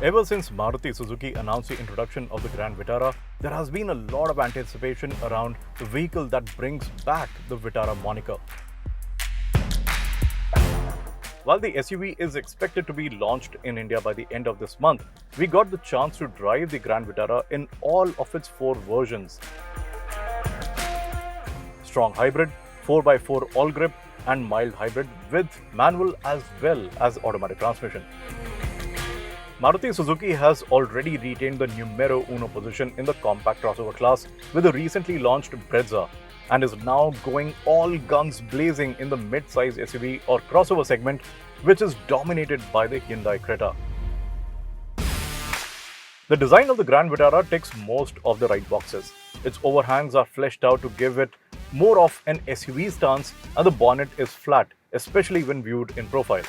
Ever since Maruti Suzuki announced the introduction of the Grand Vitara, there has been a lot of anticipation around the vehicle that brings back the Vitara moniker. While the SUV is expected to be launched in India by the end of this month, we got the chance to drive the Grand Vitara in all of its 4 versions. Strong hybrid, 4x4 AllGrip and mild hybrid with manual as well as automatic transmission. Maruti Suzuki has already retained the numero uno position in the compact crossover class with the recently launched Brezza and is now going all guns blazing in the mid-size SUV or crossover segment, which is dominated by the Hyundai Creta. The design of the Grand Vitara ticks most of the right boxes. Its overhangs are fleshed out to give it more of an SUV stance, and the bonnet is flat, especially when viewed in profile.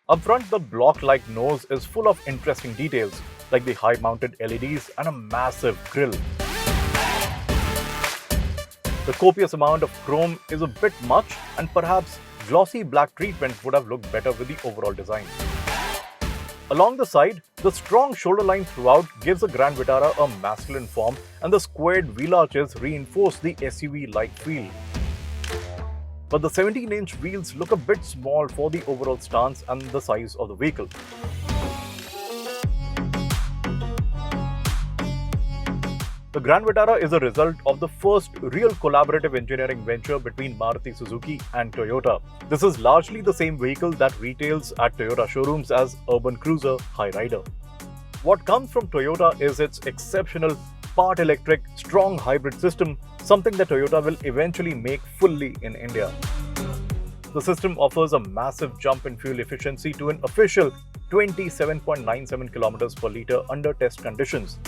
Up front, the block-like nose is full of interesting details, like the high-mounted LEDs and a massive grille. The copious amount of chrome is a bit much, and perhaps glossy black treatment would have looked better with the overall design. Along the side, the strong shoulder line throughout gives the Grand Vitara a masculine form, and the squared wheel arches reinforce the SUV-like feel. But the 17-inch wheels look a bit small for the overall stance and the size of the vehicle. The Grand Vitara is a result of the first real collaborative engineering venture between Maruti Suzuki and Toyota. This is largely the same vehicle that retails at Toyota showrooms as Urban Cruiser Hyryder. What comes from Toyota is its exceptional part electric, strong hybrid system, something that Toyota will eventually make fully in India. The system offers a massive jump in fuel efficiency to an official 27.97 km per litre under test conditions.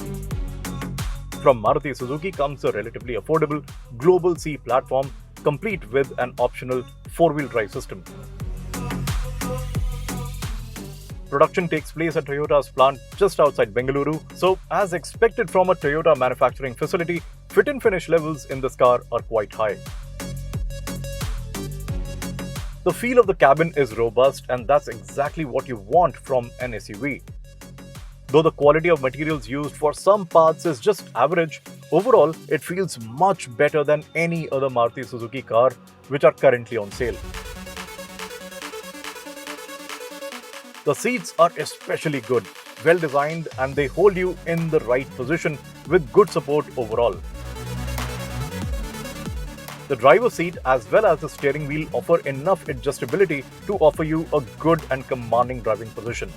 From Maruti Suzuki comes a relatively affordable Global C platform, complete with an optional 4-wheel drive system. Production takes place at Toyota's plant just outside Bengaluru, so as expected from a Toyota manufacturing facility, fit and finish levels in this car are quite high. The feel of the cabin is robust, and that's exactly what you want from an SUV. Though the quality of materials used for some parts is just average, overall it feels much better than any other Maruti Suzuki car which are currently on sale. The seats are especially good, well designed, and they hold you in the right position with good support overall. The driver's seat as well as the steering wheel offer enough adjustability to offer you a good and commanding driving position.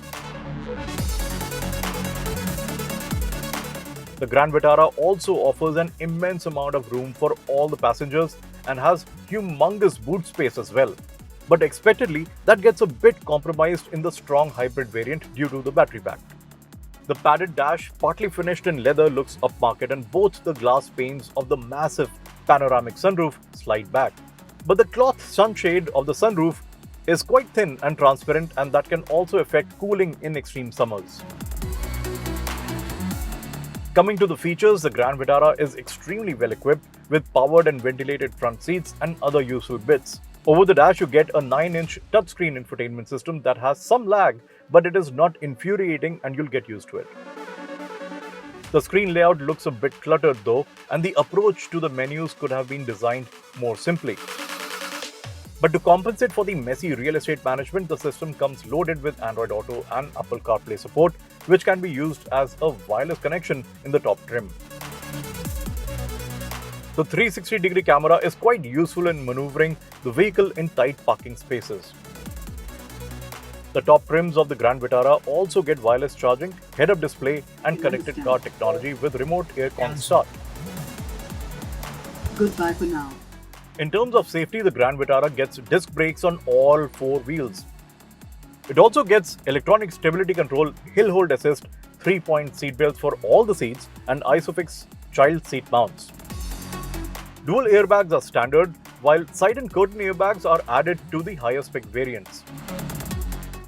The Grand Vitara also offers an immense amount of room for all the passengers and has humongous boot space as well. But expectedly, that gets a bit compromised in the strong hybrid variant due to the battery pack. The padded dash, partly finished in leather, looks upmarket, and both the glass panes of the massive panoramic sunroof slide back. But the cloth sunshade of the sunroof is quite thin and transparent, and that can also affect cooling in extreme summers. Coming to the features, the Grand Vitara is extremely well equipped with powered and ventilated front seats and other useful bits. Over the dash, you get a 9-inch touchscreen infotainment system that has some lag, but it is not infuriating and you'll get used to it. The screen layout looks a bit cluttered though, and the approach to the menus could have been designed more simply. But to compensate for the messy real estate management, the system comes loaded with Android Auto and Apple CarPlay support, which can be used as a wireless connection in the top trim. The 360-degree camera is quite useful in maneuvering the vehicle in tight parking spaces. The top trims of the Grand Vitara also get wireless charging, head-up display, and connected car technology with remote aircon start. Goodbye for now. In terms of safety, the Grand Vitara gets disc brakes on all 4 wheels. It also gets electronic stability control, hill hold assist, 3-point seat belts for all the seats, and ISOFIX child seat mounts. Dual airbags are standard, while side and curtain airbags are added to the higher spec variants.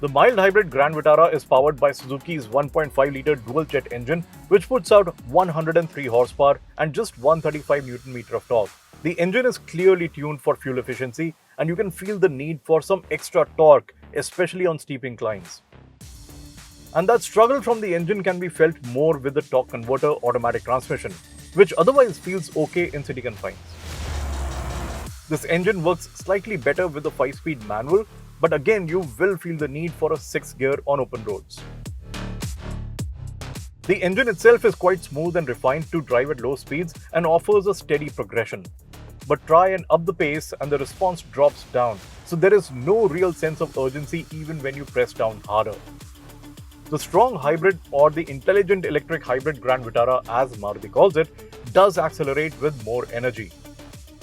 The mild hybrid Grand Vitara is powered by Suzuki's 1.5-litre dual-jet engine, which puts out 103 horsepower and just 135 Nm of torque. The engine is clearly tuned for fuel efficiency, and you can feel the need for some extra torque, especially on steep inclines. And that struggle from the engine can be felt more with the torque converter automatic transmission, which otherwise feels okay in city confines. This engine works slightly better with the 5-speed manual, but again you will feel the need for a 6th gear on open roads. The engine itself is quite smooth and refined to drive at low speeds and offers a steady progression. But try and up the pace and the response drops down, so there is no real sense of urgency even when you press down harder. The strong hybrid, or the intelligent electric hybrid Grand Vitara as Maruti calls it, does accelerate with more energy.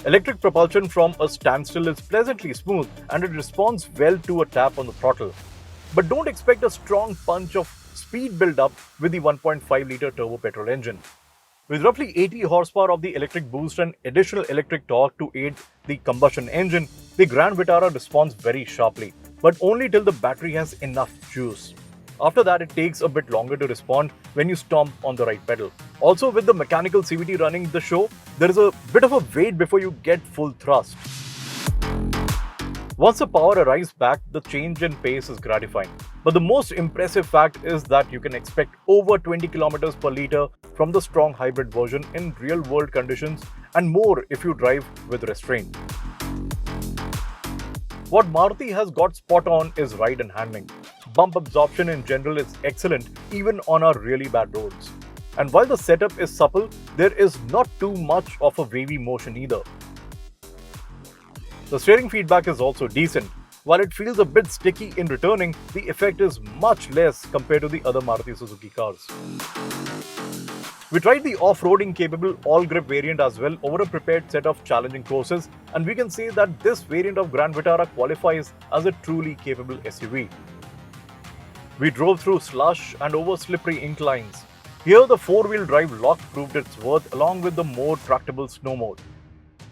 Electric propulsion from a standstill is pleasantly smooth and it responds well to a tap on the throttle. But don't expect a strong punch of speed build-up with the 1.5-litre turbo petrol engine. With roughly 80 horsepower of the electric boost and additional electric torque to aid the combustion engine, the Grand Vitara responds very sharply, but only till the battery has enough juice. After that, it takes a bit longer to respond when you stomp on the right pedal. Also, with the mechanical CVT running the show, there is a bit of a wait before you get full thrust. Once the power arrives back, the change in pace is gratifying. But the most impressive fact is that you can expect over 20 km per litre from the strong hybrid version in real-world conditions and more if you drive with restraint. What Maruti has got spot on is ride and handling. Bump absorption in general is excellent even on our really bad roads. And while the setup is supple, there is not too much of a wavy motion either. The steering feedback is also decent. While it feels a bit sticky in returning, the effect is much less compared to the other Maruti Suzuki cars. We tried the off-roading capable AllGrip variant as well over a prepared set of challenging courses, and we can say that this variant of Grand Vitara qualifies as a truly capable SUV. We drove through slush and over slippery inclines. Here the 4-wheel drive lock proved its worth along with the more tractable snow mode.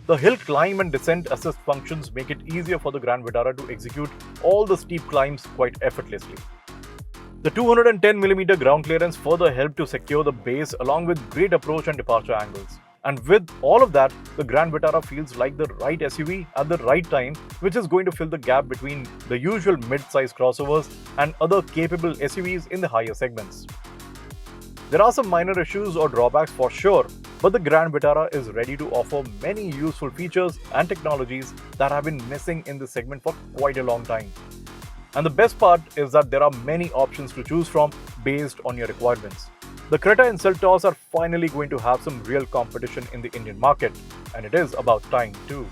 The hill climb and descent assist functions make it easier for the Grand Vitara to execute all the steep climbs quite effortlessly. The 210mm ground clearance further helped to secure the base along with great approach and departure angles. And with all of that, the Grand Vitara feels like the right SUV at the right time, which is going to fill the gap between the usual mid-size crossovers and other capable SUVs in the higher segments. There are some minor issues or drawbacks for sure, but the Grand Vitara is ready to offer many useful features and technologies that have been missing in this segment for quite a long time. And the best part is that there are many options to choose from based on your requirements. The Creta and Seltos are finally going to have some real competition in the Indian market, and it is about time too.